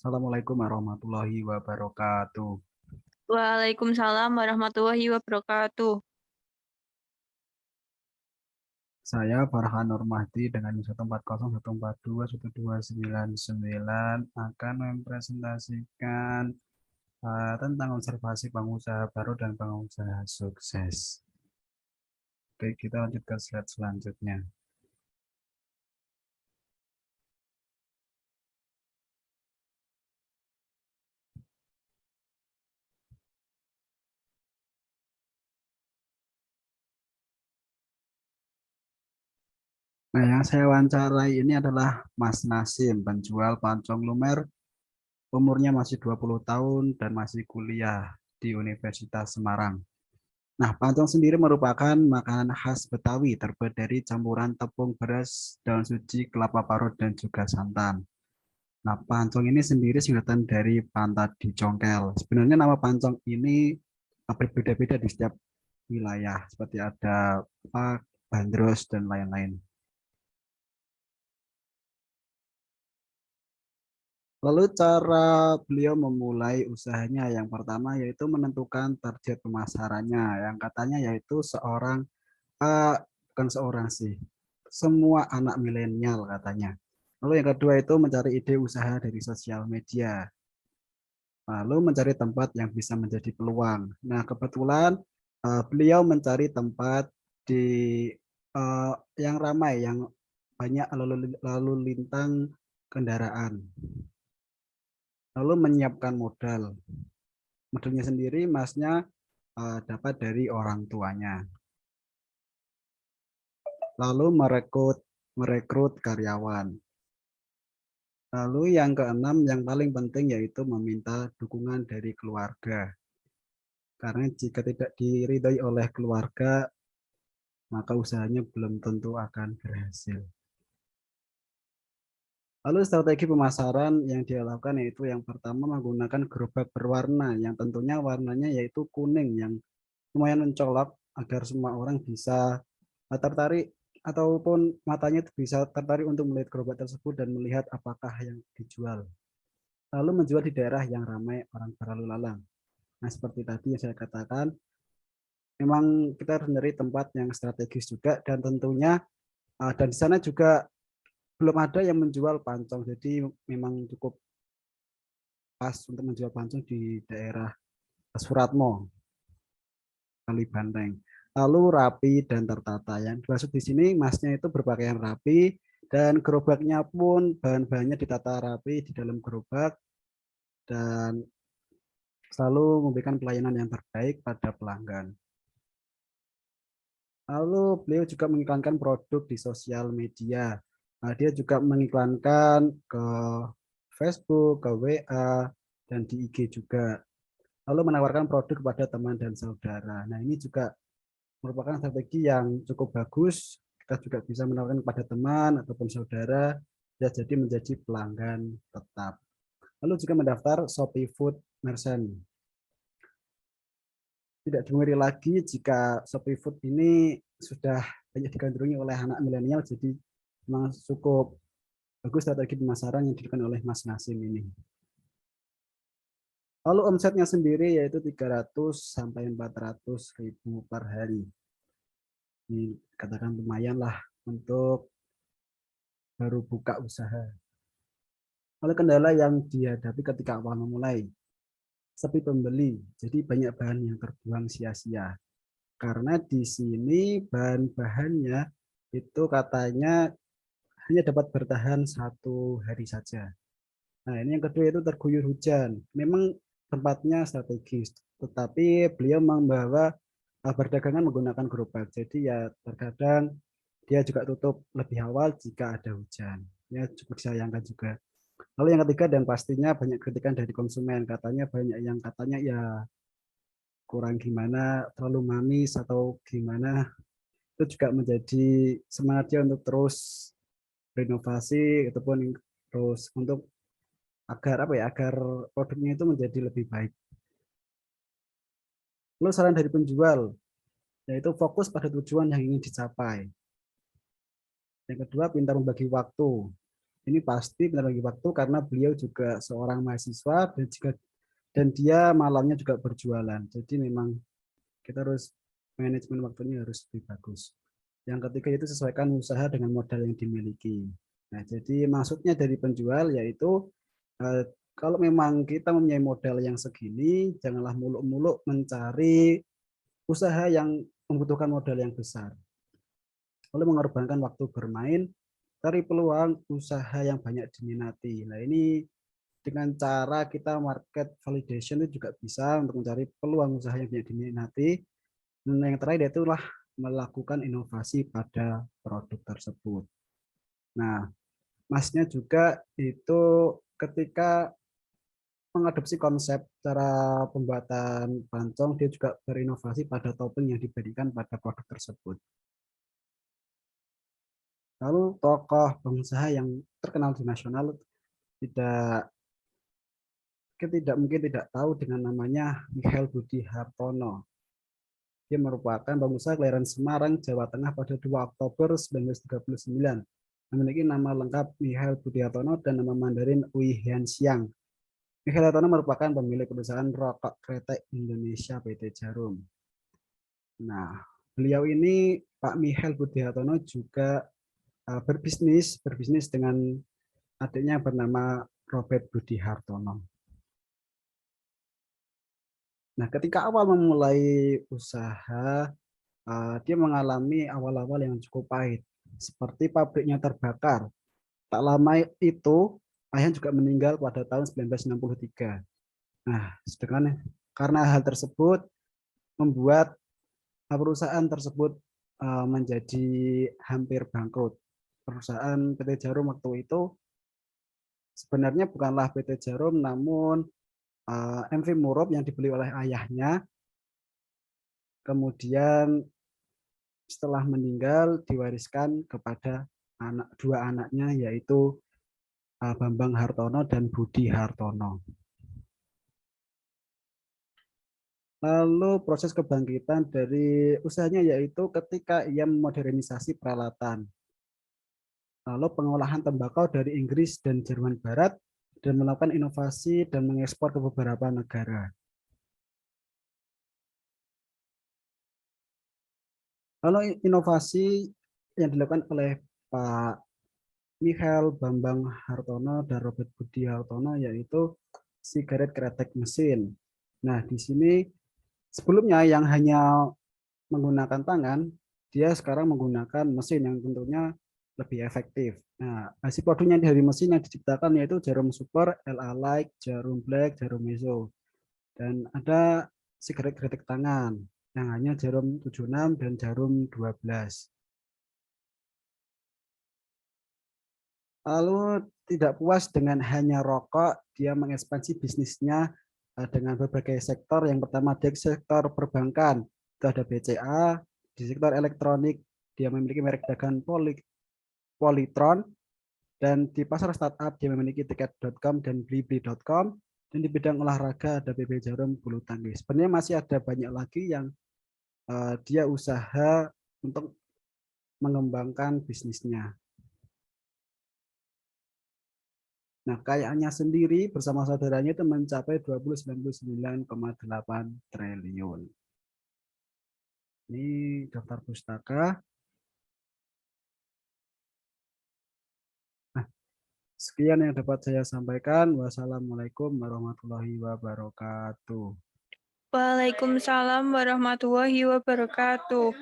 Assalamualaikum warahmatullahi wabarakatuh. Waalaikumsalam warahmatullahi wabarakatuh. Saya Farhan Nur Mahdi dengan 14014212999 akan mempresentasikan tentang observasi pengusaha baru dan pengusaha sukses. Oke, kita lanjut ke slide selanjutnya. Nah, yang saya wawancarai ini adalah Mas Nasim, penjual pancong lumer, umurnya masih 20 tahun dan masih kuliah di Universitas Semarang. Nah, pancong sendiri merupakan makanan khas Betawi terbuat dari campuran tepung beras, daun suji, kelapa parut, dan juga santan. Nah, pancong ini sendiri singkatan dari pantat dicongkel. Sebenarnya nama pancong ini berbeda-beda di setiap wilayah, seperti ada Pak, Bandros, dan lain-lain. Lalu cara beliau memulai usahanya yang pertama yaitu menentukan target pemasarannya, yang katanya yaitu bukan seorang sih, semua anak milenial katanya. Lalu yang kedua itu mencari ide usaha dari sosial media. Lalu mencari tempat yang bisa menjadi peluang. Nah, kebetulan beliau mencari tempat di yang ramai, yang banyak lalu lintang kendaraan. Lalu menyiapkan modal. Modalnya sendiri masnya dapat dari orang tuanya. Lalu merekrut karyawan. Lalu yang keenam yang paling penting yaitu meminta dukungan dari keluarga. Karena jika tidak diridhoi oleh keluarga, maka usahanya belum tentu akan berhasil. Lalu strategi pemasaran yang dia lakukan yaitu yang pertama menggunakan gerobak berwarna yang tentunya warnanya yaitu kuning yang lumayan mencolok agar semua orang bisa tertarik ataupun matanya itu bisa tertarik untuk melihat gerobak tersebut dan melihat apakah yang dijual. Lalu menjual di daerah yang ramai orang berlalu lalang. Nah, seperti tadi yang saya katakan, memang kita harus mencari tempat yang strategis juga dan tentunya dan di sana juga belum ada yang menjual pancong. Jadi memang cukup pas untuk menjual pancong di daerah Suratmo, Kalibanteng. Lalu rapi dan tertata. Yang dimaksud di sini masnya itu berpakaian rapi dan gerobaknya pun bahan-bahannya ditata rapi di dalam gerobak dan selalu memberikan pelayanan yang terbaik pada pelanggan. Lalu beliau juga mengiklankan produk di sosial media. Nah, dia juga mengiklankan ke Facebook, ke WA, dan di IG juga. Lalu menawarkan produk kepada teman dan saudara. Nah, ini juga merupakan strategi yang cukup bagus. Kita juga bisa menawarkan kepada teman ataupun saudara, ya jadi menjadi pelanggan tetap. Lalu juga mendaftar Shopee Food Merchant. Tidak dimungkiri lagi jika Shopee Food ini sudah banyak digandrungi oleh anak milenial, jadi memang cukup bagus strategi pemasaran yang dilakukan oleh Mas Nasim ini. Lalu omsetnya sendiri yaitu 300 sampai 400 ribu per hari. Ini katakan lumayan lah untuk baru buka usaha. Lalu kendala yang dihadapi ketika awal memulai, sepi pembeli, jadi banyak bahan yang terbuang sia-sia. Karena di sini bahan-bahannya itu katanya hanya dapat bertahan 1 hari saja. Nah, ini yang kedua itu terguyur hujan. Memang tempatnya strategis, tetapi beliau membawa perdagangan menggunakan gerobak. Jadi ya terkadang dia juga tutup lebih awal jika ada hujan. Ya cukup disayangkan juga. Lalu yang ketiga dan pastinya banyak kritikan dari konsumen. Katanya banyak yang katanya ya kurang gimana, terlalu manis atau gimana. Itu juga menjadi semangat dia untuk terus berinovasi ataupun terus untuk agar apa ya agar produknya itu menjadi lebih baik. Lalu saran dari penjual yaitu fokus pada tujuan yang ingin dicapai. Yang kedua pintar membagi waktu. Ini pasti pintar bagi waktu karena beliau juga seorang mahasiswa dan dia malamnya juga berjualan. Jadi memang kita harus manajemen waktunya harus lebih bagus. Yang ketiga itu sesuaikan usaha dengan modal yang dimiliki. Nah, jadi maksudnya dari penjual yaitu kalau memang kita mempunyai modal yang segini, janganlah muluk-muluk mencari usaha yang membutuhkan modal yang besar. Lalu mengorbankan waktu bermain, cari peluang usaha yang banyak diminati. Nah, ini dengan cara kita market validation itu juga bisa untuk mencari peluang usaha yang banyak diminati. Dan yang terakhir itulah melakukan inovasi pada produk tersebut. Nah, masnya juga itu ketika mengadopsi konsep cara pembuatan pancong, dia juga berinovasi pada topping yang diberikan pada produk tersebut. Lalu tokoh pengusaha yang terkenal di nasional mungkin tidak tahu dengan namanya Michael Budi Hartono. Dia merupakan pengusaha kelahiran Semarang, Jawa Tengah pada 2 Oktober 1939. Memiliki nama lengkap Michael Budi Hartono dan nama Mandarin Ui Hian Xiang. Michael Hartono merupakan pemilik perusahaan rokok kretek Indonesia PT Jarum. Nah, beliau ini Pak Michael Budi Hartono juga berbisnis dengan adiknya bernama Robert Budi Hartono. Nah, ketika awal memulai usaha, dia mengalami awal-awal yang cukup pahit, seperti pabriknya terbakar. Tak lama itu, ayah juga meninggal pada tahun 1963. Nah, karena hal tersebut membuat perusahaan tersebut menjadi hampir bangkrut. Perusahaan PT Jarum waktu itu sebenarnya bukanlah PT Jarum, namun MV Murub yang dibeli oleh ayahnya. Kemudian setelah meninggal diwariskan kepada dua anaknya, yaitu Bambang Hartono dan Budi Hartono. Lalu proses kebangkitan dari usahanya yaitu ketika ia memodernisasi peralatan. Lalu pengolahan tembakau dari Inggris dan Jerman Barat dan melakukan inovasi dan mengekspor ke beberapa negara. Lalu inovasi yang dilakukan oleh Pak Michael Bambang Hartono dan Robert Budi Hartono yaitu sigaret kretek mesin. Nah, di sini sebelumnya yang hanya menggunakan tangan, dia sekarang menggunakan mesin yang tentunya lebih efektif. Nah, hasil produknya dari mesin yang diciptakan yaitu Jarum Super, LA Light, Jarum Black, Jarum Meso. Dan ada sigaret kretek tangan yang hanya Jarum 76 dan Jarum 12. Lalu tidak puas dengan hanya rokok, dia mengekspansi bisnisnya dengan berbagai sektor. Yang pertama di sektor perbankan, itu ada BCA. Di sektor elektronik, dia memiliki merek dagang Polytron. Dan di pasar startup, dia memiliki tiket.com dan blibli.com. Dan di bidang olahraga, ada PB Jarum bulu tangkis. Sebenarnya masih ada banyak lagi yang dia usaha untuk mengembangkan bisnisnya. Nah, kekayaannya sendiri bersama saudaranya itu mencapai 99,8 triliun. Ini daftar pustaka. Nah, sekian yang dapat saya sampaikan. Wassalamualaikum warahmatullahi wabarakatuh. Waalaikumsalam warahmatullahi wabarakatuh.